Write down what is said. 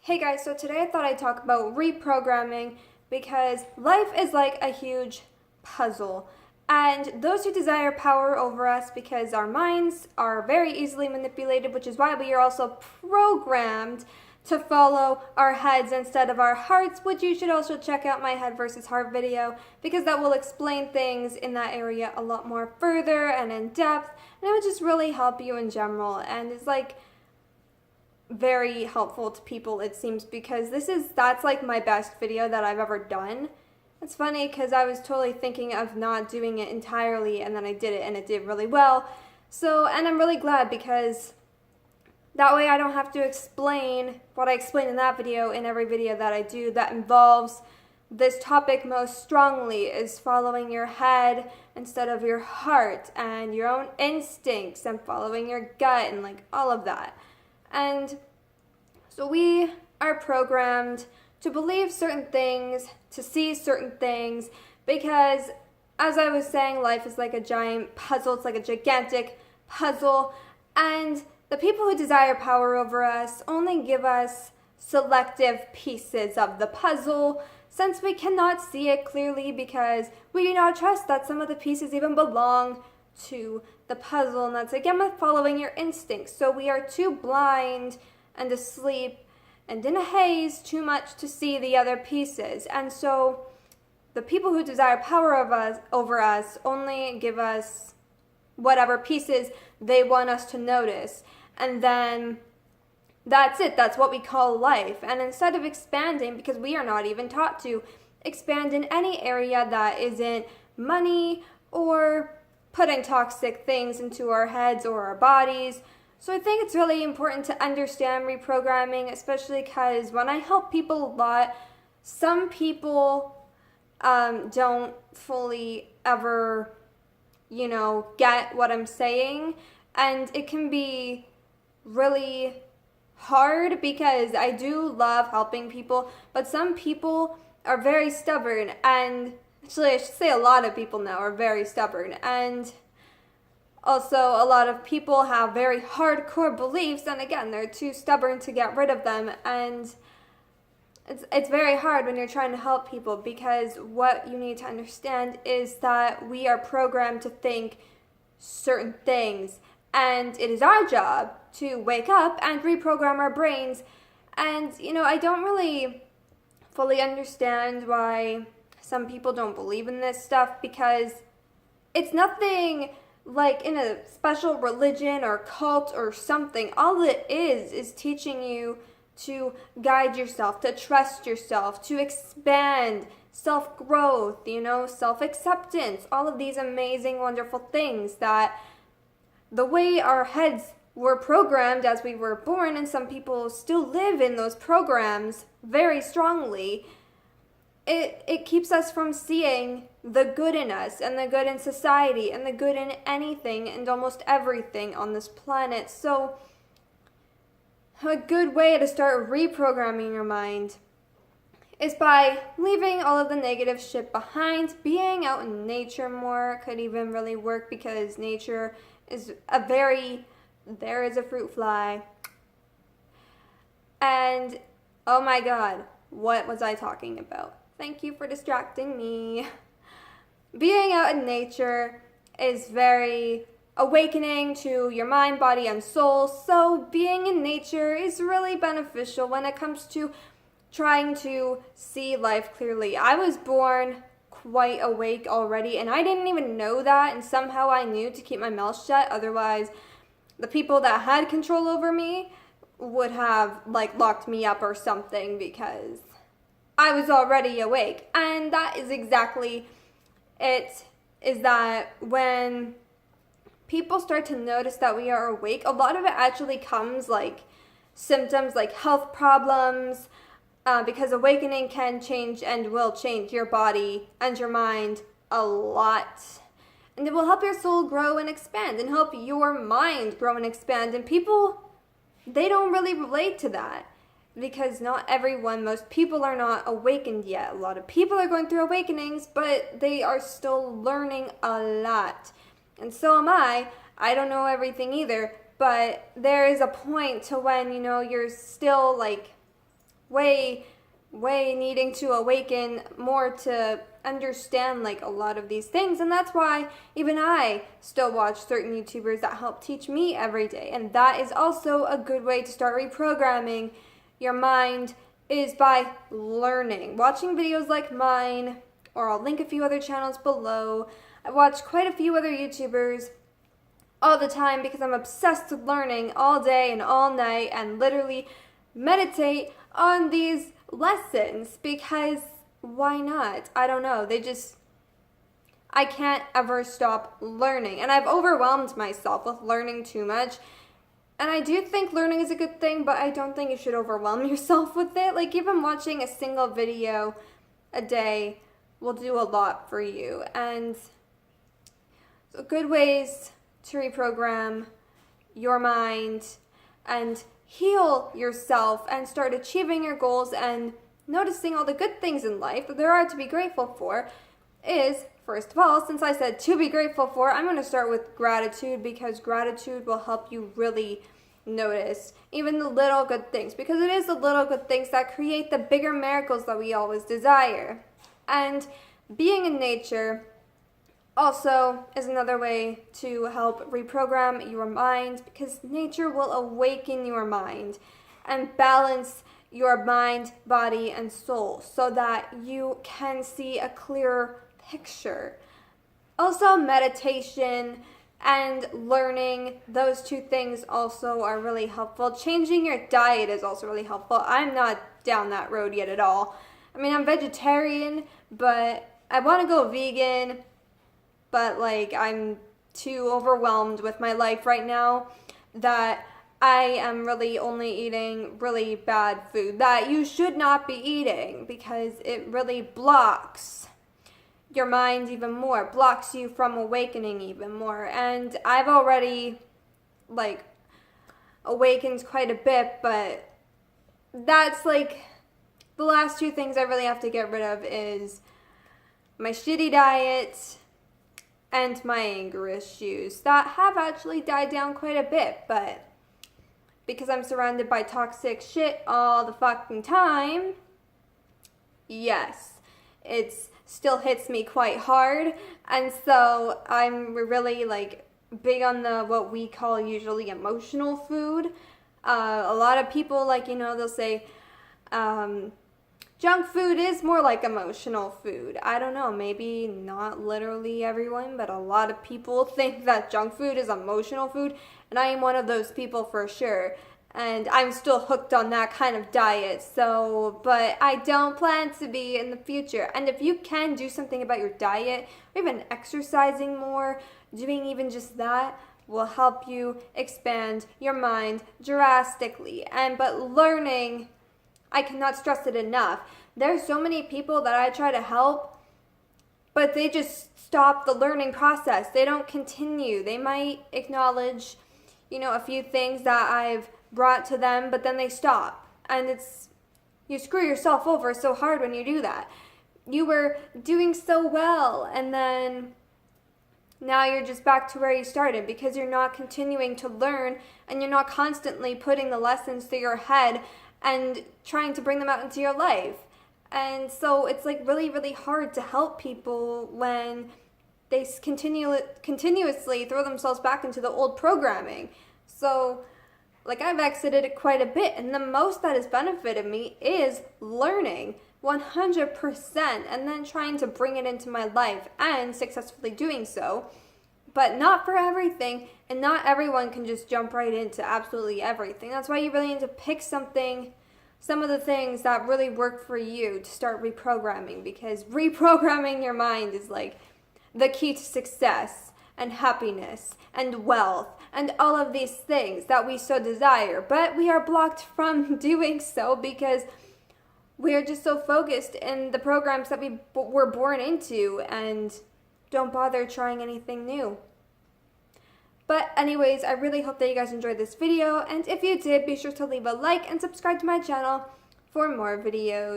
Hey guys, so today I thought I'd talk about reprogramming because life is like a huge puzzle. And those who desire power over us because our minds are very easily manipulated, which is why we are also programmed to follow our heads instead of our hearts, which you should also check out my head versus heart video because that will explain things in that area a lot more further and in depth, and it would just really help you in general. And it's like very helpful to people, it seems, because that's like my best video that I've ever done. It's funny because I was totally thinking of not doing it entirely, and then I did it and it did really well. So, and I'm really glad because that way I don't have to explain what I explain in that video in every video that I do that involves this topic most strongly, is following your head instead of your heart and your own instincts and following your gut and like all of that. And so we are programmed to believe certain things, to see certain things, because as I was saying, life is like a giant puzzle. It's like a gigantic puzzle. And the people who desire power over us only give us selective pieces of the puzzle, since we cannot see it clearly because we do not trust that some of the pieces even belong to the puzzle. And that's again with following your instincts. So we are too blind and asleep and in a haze too much to see the other pieces. And so the people who desire power over us only give us whatever pieces they want us to notice. And then that's it. That's what we call life. And instead of expanding, because we are not even taught to expand in any area that isn't money or putting toxic things into our heads or our bodies. So I think it's really important to understand reprogramming, especially because when I help people a lot, some people don't fully ever, get what I'm saying. And it can be really hard because I do love helping people, but some people are very stubborn, and actually I should say a lot of people now are very stubborn, and also a lot of people have very hardcore beliefs, and again, they're too stubborn to get rid of them. And it's very hard when you're trying to help people, because what you need to understand is that we are programmed to think certain things, and it is our job to wake up and reprogram our brains. And I don't really fully understand why some people don't believe in this stuff, because it's nothing like in a special religion or cult or something. All it is teaching you to guide yourself, to trust yourself, to expand, self-growth, self-acceptance, all of these amazing, wonderful things that the way our heads were programmed as we were born, and some people still live in those programs very strongly, it keeps us from seeing the good in us and the good in society and the good in anything and almost everything on this planet. So a good way to start reprogramming your mind is by leaving all of the negative shit behind. Being out in nature more could even really work, because nature is there is a fruit fly. And oh my god, what was I talking about? Thank you for distracting me. Being out in nature is very awakening to your mind, body, and soul. So being in nature is really beneficial when it comes to trying to see life clearly. I was born quite awake already, and I didn't even know that, and somehow I knew to keep my mouth shut. Otherwise, the people that had control over me would have locked me up or something, because I was already awake. And that is exactly it, is that when people start to notice that we are awake, a lot of it actually comes symptoms like health problems, because awakening can change and will change your body and your mind a lot. And it will help your soul grow and expand, and help your mind grow and expand. And people, they don't really relate to that, because most people are not awakened yet. A lot of people are going through awakenings, but they are still learning a lot. And so am I. I don't know everything either, but there is a point to when, you're still way needing to awaken more to understand like a lot of these things, and that's why even I still watch certain YouTubers that help teach me every day. And that is also a good way to start reprogramming your mind, is by learning, watching videos like mine, or I'll link a few other channels below. I watch quite a few other YouTubers all the time because I'm obsessed with learning all day and all night, and literally meditate on these lessons because why not? I don't know. I can't ever stop learning, and I've overwhelmed myself with learning too much. And I do think learning is a good thing, but I don't think you should overwhelm yourself with it. Like, even watching a single video a day will do a lot for you. And so good ways to reprogram your mind and heal yourself and start achieving your goals and noticing all the good things in life that there are to be grateful for is, first of all, since I said to be grateful for, I'm going to start with gratitude, because gratitude will help you really notice even the little good things, because it is the little good things that create the bigger miracles that we always desire. And being in nature also is another way to help reprogram your mind, because nature will awaken your mind and balance your mind, body, and soul so that you can see a clearer picture. Also, meditation and learning, those two things also are really helpful. Changing your diet is also really helpful. I'm not down that road yet at all. I mean, I'm vegetarian, but I want to go vegan, but like I'm too overwhelmed with my life right now that I am really only eating really bad food that you should not be eating, because it really blocks your mind even more, blocks you from awakening even more. And I've already like awakened quite a bit, but that's like the last two things I really have to get rid of is my shitty diet and my anger issues that have actually died down quite a bit, but because I'm surrounded by toxic shit all the fucking time, yes, it still hits me quite hard. And so I'm really like big on the what we call usually emotional food. A lot of people, like, you know, they'll say junk food is more like emotional food. I don't know, maybe not literally everyone, but a lot of people think that junk food is emotional food, and I am one of those people for sure. And I'm still hooked on that kind of diet, so, but I don't plan to be in the future. And if you can do something about your diet, or even exercising more, doing even just that will help you expand your mind drastically. But learning, I cannot stress it enough. There's so many people that I try to help, but they just stop the learning process. They don't continue. They might acknowledge, you know, a few things that I've brought to them, but then they stop. And you screw yourself over so hard when you do that. You were doing so well, and then now you're just back to where you started because you're not continuing to learn, and you're not constantly putting the lessons through your head and trying to bring them out into your life. And so it's like really, really hard to help people when they continuously throw themselves back into the old programming. So like, I've exited it quite a bit, and the most that has benefited me is learning 100% and then trying to bring it into my life and successfully doing so. But not for everything, and not everyone can just jump right into absolutely everything. That's why you really need to pick some of the things that really work for you to start reprogramming, because reprogramming your mind is like the key to success and happiness and wealth and all of these things that we so desire. But we are blocked from doing so because we are just so focused in the programs that we were born into and don't bother trying anything new. But anyways, I really hope that you guys enjoyed this video, and if you did, be sure to leave a like and subscribe to my channel for more videos.